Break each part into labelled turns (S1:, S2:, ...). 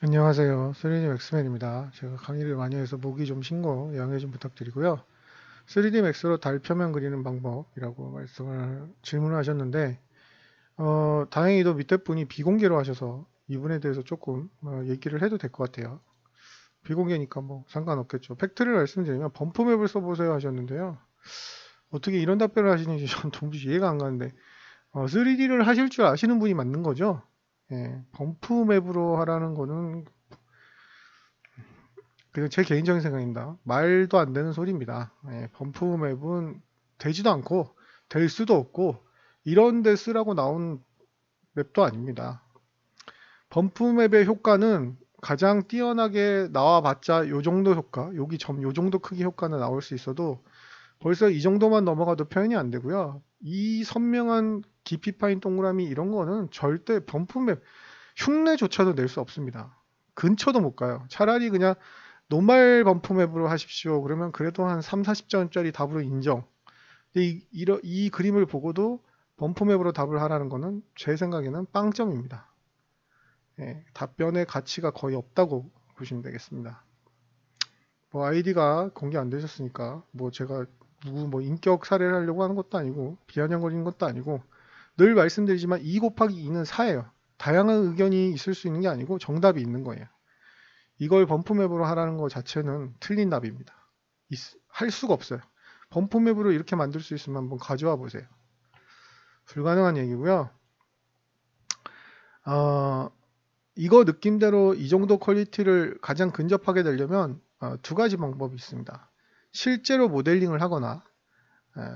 S1: 안녕하세요. 3D 맥스맨입니다. 제가 강의를 많이 해서 목이 좀 쉰 거 양해 좀 부탁드리고요. 3D 맥스로 달 표면 그리는 방법이라고 질문을 하셨는데, 다행히도 밑에 분이 비공개로 하셔서 이분에 대해서 조금 얘기를 해도 될 것 같아요. 비공개니까 뭐 상관없겠죠. 팩트를 말씀드리면 범프맵을 써보세요 하셨는데요. 어떻게 이런 답변을 하시는지 전 도무지 이해가 안 가는데, 3D를 하실 줄 아시는 분이 맞는 거죠? 예, 범프맵으로 하라는 거는 그냥 제 개인적인 생각입니다. 말도 안 되는 소리입니다. 예, 범프 맵은 되지도 않고 될 수도 없고 이런 데 쓰라고 나온 맵도 아닙니다. 범프 맵의 효과는 가장 뛰어나게 나와봤자 요 정도 효과, 여기 점 요 정도 크기 효과는 나올 수 있어도 벌써 이 정도만 넘어가도 표현이 안 되고요. 이 선명한 깊이 파인 동그라미 이런 거는 절대 범프 맵 흉내조차도 낼 수 없습니다. 근처도 못 가요. 차라리 그냥 노말 범프 맵으로 하십시오. 그러면 그래도 한 3, 40점짜리 답으로 인정. 이 그림을 보고도 범프 맵으로 답을 하라는 거는 제 생각에는 빵점입니다. 예, 답변의 가치가 거의 없다고 보시면 되겠습니다. 뭐 아이디가 공개 안 되셨으니까 뭐 제가 누구 뭐 인격 살해를 하려고 하는 것도 아니고 비아냥거리는 것도 아니고 늘 말씀드리지만 2 곱하기 2는 4예요. 다양한 의견이 있을 수 있는 게 아니고 정답이 있는 거예요. 이걸 범프맵으로 하라는 것 자체는 틀린 답입니다. 할 수가 없어요. 범프맵으로 이렇게 만들 수 있으면 한번 가져와 보세요. 불가능한 얘기고요. 어, 이거 느낌대로 이 정도 퀄리티를 가장 근접하게 되려면 두 가지 방법이 있습니다. 실제로 모델링을 하거나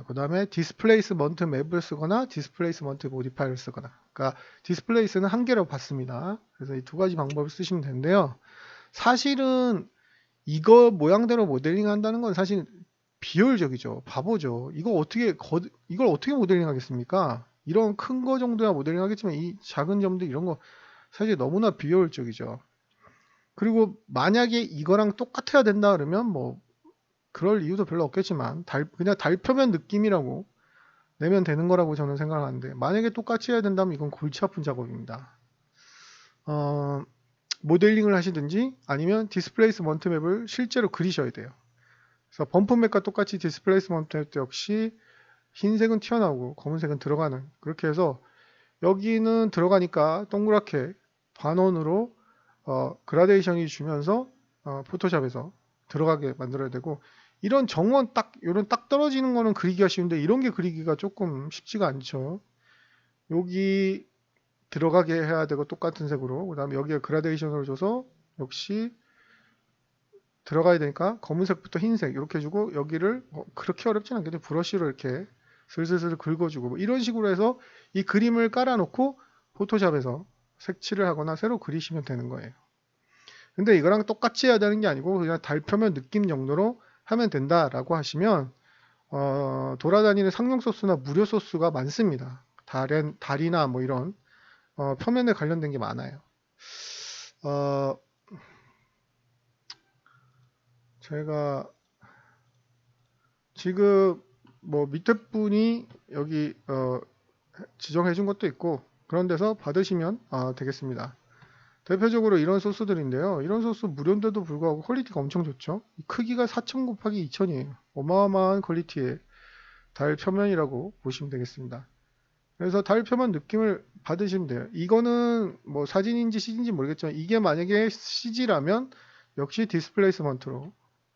S1: 그 다음에 디스플레이스먼트 맵을 쓰거나 디스플레이스먼트 모디파이어를 쓰거나 그러니까 디스플레이스는 한 개로 봤습니다. 그래서 이 두 가지 방법을 쓰시면 되는데요. 사실은 이거 모양대로 모델링 한다는 건 사실 비효율적이죠. 바보죠. 이걸 어떻게 모델링 하겠습니까? 이런 큰 거 정도야 모델링 하겠지만 이 작은 점들 이런 거 사실 너무나 비효율적이죠. 그리고 만약에 이거랑 똑같아야 된다 그러면 뭐 그럴 이유도 별로 없겠지만 그냥 달표면 느낌이라고 내면 되는 거라고 저는 생각하는데 만약에 똑같이 해야 된다면 이건 골치 아픈 작업입니다. 어, 모델링을 하시든지 아니면 디스플레이스먼트 맵을 실제로 그리셔야 돼요. 그래서 범프맵과 똑같이 디스플레이스먼트 맵도 역시 흰색은 튀어나오고 검은색은 들어가는 그렇게 해서 여기는 들어가니까 동그랗게 반원으로 그라데이션이 주면서 포토샵에서 들어가게 만들어야 되고 이런 정원 이런 딱 떨어지는 거는 그리기가 쉬운데 이런 게 그리기가 조금 쉽지가 않죠. 여기 들어가게 해야 되고 똑같은 색으로 그 다음에 여기에 그라데이션을 줘서 역시 들어가야 되니까 검은색부터 흰색 이렇게 해주고 여기를 그렇게 어렵진 않겠죠. 브러쉬로 이렇게 슬슬슬 긁어주고 뭐 이런 식으로 해서 이 그림을 깔아놓고 포토샵에서 색칠을 하거나 새로 그리시면 되는 거예요. 근데 이거랑 똑같이 해야 되는 게 아니고 그냥 달표면 느낌 정도로 하면 된다라고 하시면 돌아다니는 상용 소스나 무료 소스가 많습니다. 달이나 뭐 이런 표면에 관련된 게 많아요. 어, 제가 지금 뭐 밑에 분이 여기 지정해 준 것도 있고 그런 데서 받으시면 되겠습니다. 대표적으로 이런 소스들인데요. 이런 소스 무료인데도 불구하고 퀄리티가 엄청 좋죠. 크기가 4000 곱하기 2000이에요. 어마어마한 퀄리티의 달 표면이라고 보시면 되겠습니다. 그래서 달 표면 느낌을 받으시면 돼요. 이거는 뭐 사진인지 CG인지 모르겠지만 이게 만약에 CG라면 역시 디스플레이스먼트로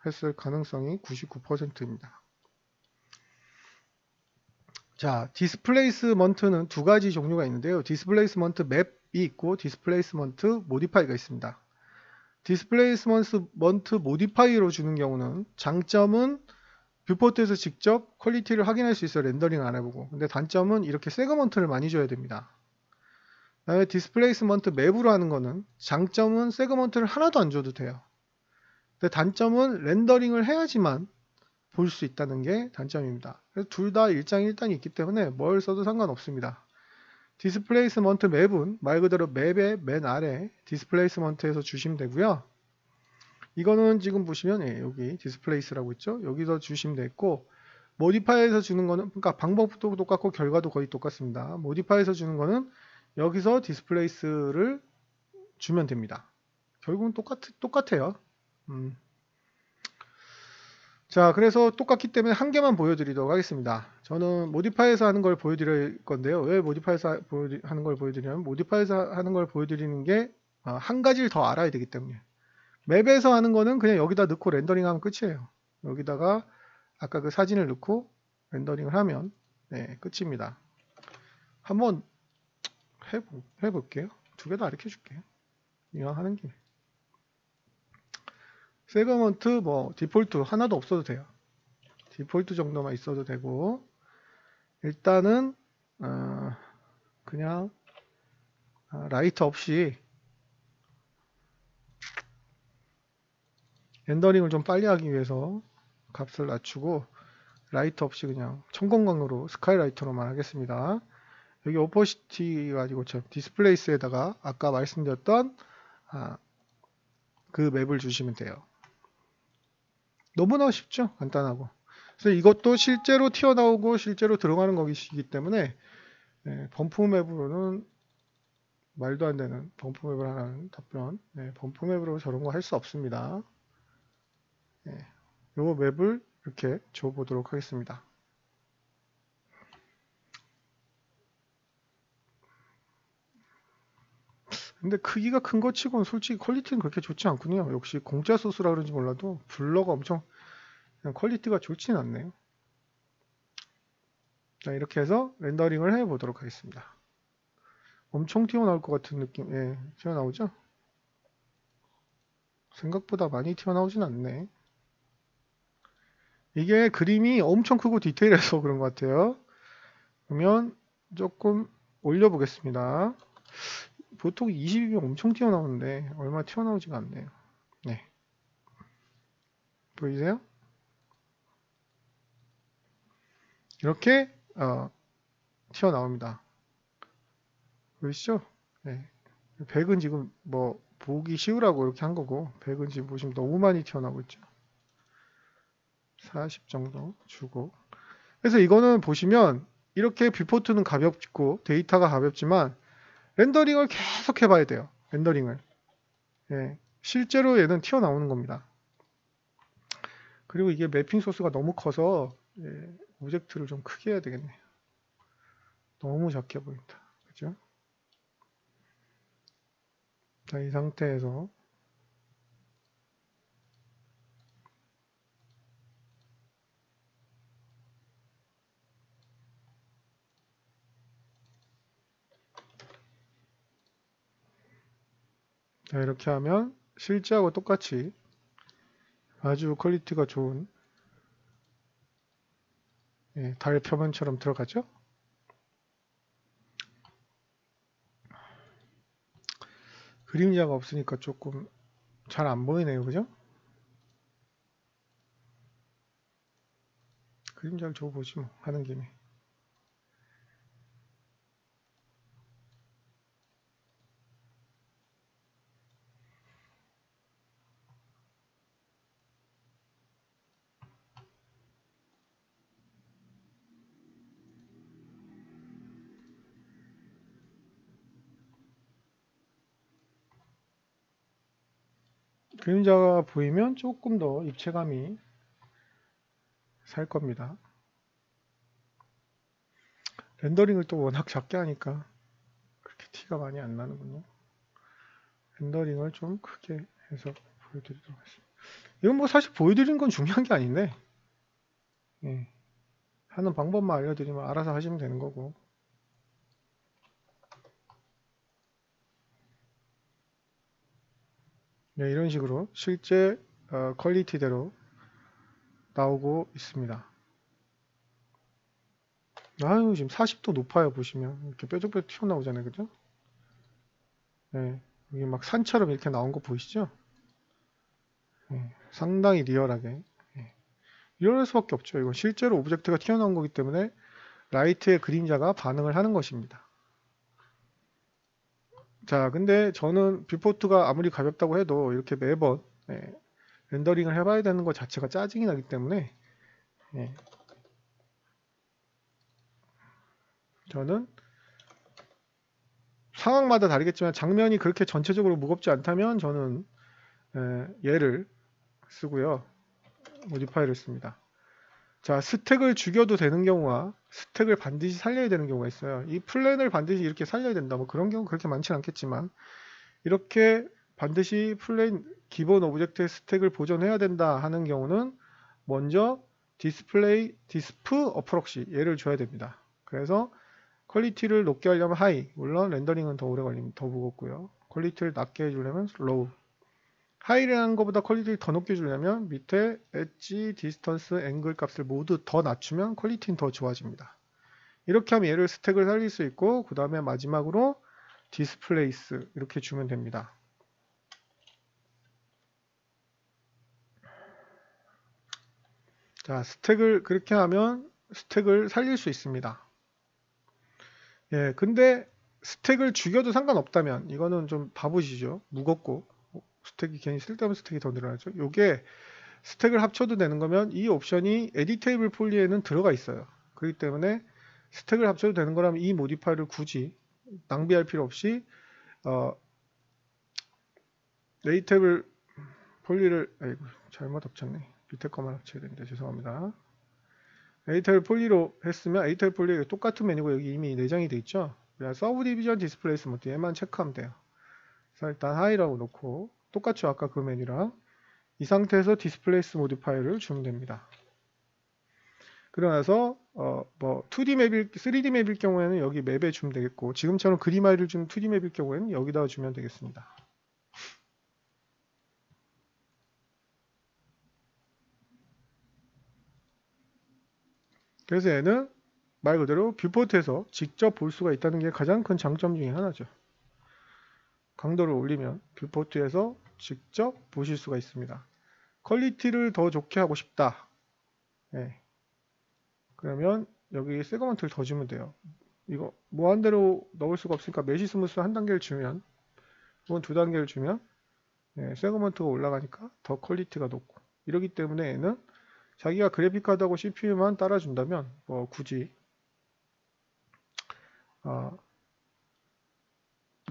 S1: 했을 가능성이 99%입니다. 자, 디스플레이스먼트는 두 가지 종류가 있는데요. 디스플레이스먼트 맵이 있고 디스플레이스먼트 모디파이가 있습니다. 디스플레이스먼트 모디파이로 주는 경우는 장점은 뷰포트에서 직접 퀄리티를 확인할 수 있어요. 렌더링 안 해보고. 근데 단점은 이렇게 세그먼트를 많이 줘야 됩니다. 그다음에 디스플레이스먼트 맵으로 하는 거는 장점은 세그먼트를 하나도 안 줘도 돼요. 근데 단점은 렌더링을 해야지만 볼 수 있다는 게 단점입니다. 그래서 둘 다 일장일단이 있기 때문에 뭘 써도 상관없습니다. 디스플레이스먼트 맵은 말 그대로 맵의 맨 아래 디스플레이스먼트에서 주시면 되고요. 이거는 지금 보시면 여기 디스플레이스라고 있죠. 여기서 주시면 되고 모디파이에서 주는 거는 그러니까 방법도 똑같고 결과도 거의 똑같습니다. 모디파이에서 주는 거는 여기서 디스플레이스를 주면 됩니다. 결국은 똑같아요. 자, 그래서 똑같기 때문에 한 개만 보여드리도록 하겠습니다. 저는 모디파이에서 하는 걸 보여드릴 건데요. 왜 모디파이에서 하는 걸 보여드리냐면, 모디파이에서 하는 걸 보여드리는 게 한 가지를 더 알아야 되기 때문에. 맵에서 하는 거는 그냥 여기다 넣고 렌더링 하면 끝이에요. 여기다가 아까 그 사진을 넣고 렌더링을 하면 네, 끝입니다. 한번 해볼게요. 두 개 다 가르쳐 줄게요. 이왕 하는 김에. 세그먼트 뭐 디폴트 하나도 없어도 돼요. 디폴트 정도만 있어도 되고, 일단은 그냥 라이트 없이 렌더링을 좀 빨리 하기 위해서 값을 낮추고 라이트 없이 그냥 청공광으로 스카이라이터로만 하겠습니다. 여기 오퍼시티가 아니고 디스플레이스에다가 아까 말씀드렸던 그 맵을 주시면 돼요. 너무나 쉽죠? 간단하고. 그래서 이것도 실제로 튀어나오고 실제로 들어가는 것이기 때문에 범프 맵으로는 말도 안 되는 범프 맵을 하라는 답변. 범프 맵으로 저런 거 할 수 없습니다. 요 맵을 이렇게 줘보도록 하겠습니다. 근데 크기가 큰 거 치고는 솔직히 퀄리티는 그렇게 좋지 않군요. 역시 공짜 소스라 그런지 몰라도 블러가 엄청 그냥 퀄리티가 좋지는 않네요. 자, 이렇게 해서 렌더링을 해보도록 하겠습니다. 엄청 튀어나올 것 같은 느낌. 예, 튀어나오죠? 생각보다 많이 튀어나오진 않네. 이게 그림이 엄청 크고 디테일해서 그런 것 같아요. 그러면 조금 올려보겠습니다. 보통 20이면 엄청 튀어나오는데 얼마 튀어나오지가 않네요. 네. 보이세요? 이렇게 튀어나옵니다. 보이시죠? 네. 100은 지금 뭐 보기 쉬우라고 이렇게 한 거고 100은 지금 보시면 너무 많이 튀어나오고 있죠. 40 정도 주고. 그래서 이거는 보시면 이렇게 뷰포트는 가볍고 데이터가 가볍지만 렌더링을 계속 해봐야 돼요. 렌더링을. 예, 실제로 얘는 튀어나오는 겁니다. 그리고 이게 매핑 소스가 너무 커서 오브젝트를 좀 크게 해야 되겠네요. 너무 작게 보인다. 그죠? 자, 이 상태에서 자, 이렇게 하면 실제하고 똑같이 아주 퀄리티가 좋은 달 표면처럼 들어가죠. 그림자가 없으니까 조금 잘 안 보이네요. 그죠? 그림자를 줘보지 뭐 하는 김에. 그림자가 보이면 조금 더 입체감이 살 겁니다. 렌더링을 또 워낙 작게 하니까 그렇게 티가 많이 안 나는군요. 렌더링을 좀 크게 해서 보여드리도록 하겠습니다. 이건 뭐 사실 보여드리는 건 중요한 게 아닌데 하는 방법만 알려드리면 알아서 하시면 되는 거고. 네, 이런 식으로 실제 퀄리티대로 나오고 있습니다. 아유, 지금 40도 높아요. 보시면 이렇게 뾰족뾰족 튀어나오잖아요. 그죠? 네, 이게 막 산처럼 이렇게 나온 거 보이시죠? 네, 상당히 리얼하게. 이럴 수밖에 없죠. 이건 실제로 오브젝트가 튀어나온 거기 때문에 라이트의 그림자가 반응을 하는 것입니다. 자, 근데 저는 뷰포트가 아무리 가볍다고 해도 이렇게 매번 렌더링을 해봐야 되는 것 자체가 짜증이 나기 때문에 저는 상황마다 다르겠지만 장면이 그렇게 전체적으로 무겁지 않다면 저는 얘를 쓰고요. 모디파이를 씁니다. 자, 스택을 죽여도 되는 경우와 스택을 반드시 살려야 되는 경우가 있어요. 이 플랜을 반드시 이렇게 살려야 된다. 뭐 그런 경우 그렇게 많지는 않겠지만 이렇게 반드시 플랜 기본 오브젝트의 스택을 보존해야 된다 하는 경우는 먼저 디스프 어프록시 얘를 줘야 됩니다. 그래서 퀄리티를 높게 하려면 하이, 물론 렌더링은 더 오래 걸리면 더 무겁고요. 퀄리티를 낮게 해주려면 로우. 하이라는 것보다 퀄리티를 더 높게 주려면 밑에 엣지, 디스턴스, 앵글 값을 모두 더 낮추면 퀄리티는 더 좋아집니다. 이렇게 하면 얘를 스택을 살릴 수 있고 그 다음에 마지막으로 디스플레이스 이렇게 주면 됩니다. 자, 스택을 그렇게 하면 스택을 살릴 수 있습니다. 예, 근데 스택을 죽여도 상관없다면 이거는 좀 바보시죠. 무겁고 스택이 괜히 쓸데없는 스택이 더 늘어나죠. 요게 스택을 합쳐도 되는 거면 이 옵션이 에디테이블 폴리에는 들어가 있어요. 그렇기 때문에 스택을 합쳐도 되는 거라면 이 모디파이를 굳이 낭비할 필요 없이 에디테이블 폴리를 아이고 잘못 합쳤네. 밑에 거만 합쳐야 되는데 죄송합니다. 에디테이블 폴리로 했으면 에디테이블 폴리가 똑같은 메뉴가 여기 이미 내장이 돼 있죠. 서브 디비전 디스플레이스먼트 얘만 체크하면 돼요. 그래서 일단 하이라고 놓고 똑같죠. 아까 그 메뉴랑 이 상태에서 디스플레이스 모디파이를 주면 됩니다. 그러고 나서 뭐 2D 맵일 3D 맵일 경우에는 여기 맵에 주면 되겠고 지금처럼 그림 아이를 주는 2D 맵일 경우에는 여기다가 주면 되겠습니다. 그래서 얘는 말 그대로 뷰포트에서 직접 볼 수가 있다는 게 가장 큰 장점 중에 하나죠. 강도를 올리면 뷰포트에서 직접 보실 수가 있습니다. 퀄리티를 더 좋게 하고 싶다. 네. 그러면 여기 세그먼트를 더 주면 돼요. 이거 무한대로 넣을 수가 없으니까 메시 스무스 한 단계를 주면 혹은 두 단계를 주면 세그먼트가 올라가니까 더 퀄리티가 높고 이러기 때문에 얘는 자기가 그래픽카드하고 CPU만 따라준다면 뭐 굳이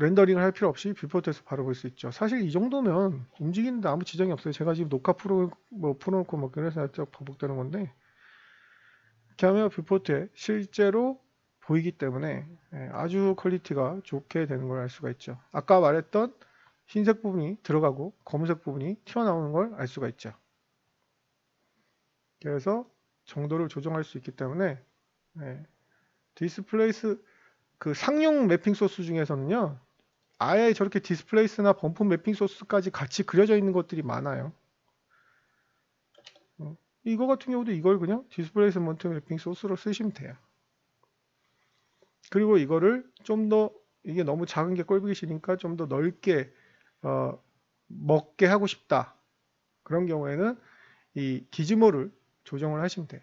S1: 렌더링을 할 필요 없이 뷰포트에서 바로 볼 수 있죠. 사실 이 정도면 움직이는데 아무 지장이 없어요. 제가 지금 녹화 풀어놓고 뭐 그래서 살짝 반복되는 건데 이렇게 하면 뷰포트에 실제로 보이기 때문에 아주 퀄리티가 좋게 되는 걸 알 수가 있죠. 아까 말했던 흰색 부분이 들어가고 검은색 부분이 튀어나오는 걸 알 수가 있죠. 그래서 정도를 조정할 수 있기 때문에 디스플레이스 그 상용 매핑 소스 중에서는요. 아예 저렇게 디스플레이스나 범프 매핑 소스까지 같이 그려져 있는 것들이 많아요. 이거 같은 경우도 이걸 그냥 디스플레이스먼트 매핑 소스로 쓰시면 돼요. 그리고 이거를 좀 더 이게 너무 작은 게 꼴보기 싫으니까 좀 더 넓게 먹게 하고 싶다. 그런 경우에는 이 기즈모를 조정을 하시면 돼요.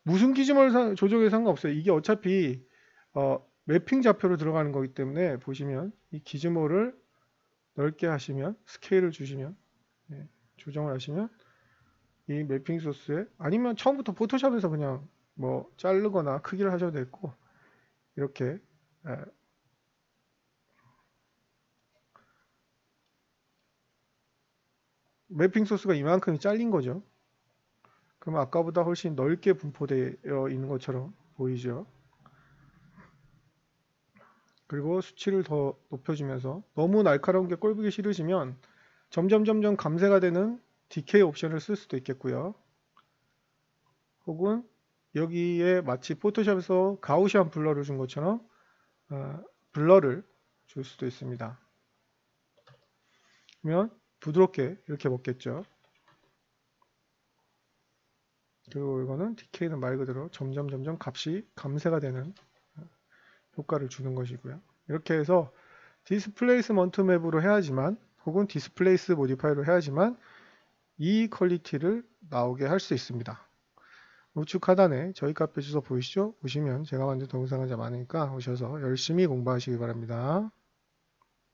S1: 무슨 기즈모를 조정해도 상관없어요. 이게 어차피 매핑 좌표로 들어가는 거기 때문에 보시면 이 기즈모를 넓게 하시면 스케일을 주시면 조정을 하시면 이 매핑 소스에 아니면 처음부터 포토샵에서 그냥 뭐 자르거나 크기를 하셔도 되고 이렇게 매핑 소스가 이만큼이 잘린 거죠. 그러면 아까보다 훨씬 넓게 분포되어 있는 것처럼 보이죠. 그리고 수치를 더 높여주면서 너무 날카로운 게 꼴보기 싫으시면 점점 감쇄가 되는 디케이 옵션을 쓸 수도 있겠고요. 혹은 여기에 마치 포토샵에서 가우시안 블러를 준 것처럼 블러를 줄 수도 있습니다. 그러면 부드럽게 이렇게 먹겠죠. 그리고 이거는 디케이는 말 그대로 점점 값이 감쇄가 되는 효과를 주는 것이고요. 이렇게 해서 디스플레이스먼트 맵으로 해야지만 혹은 디스플레이스 모디파이로 해야지만 이 퀄리티를 나오게 할 수 있습니다. 우측 하단에 저희 카페 주소 보이시죠? 보시면 제가 만든 동영상이 많으니까 오셔서 열심히 공부하시기 바랍니다.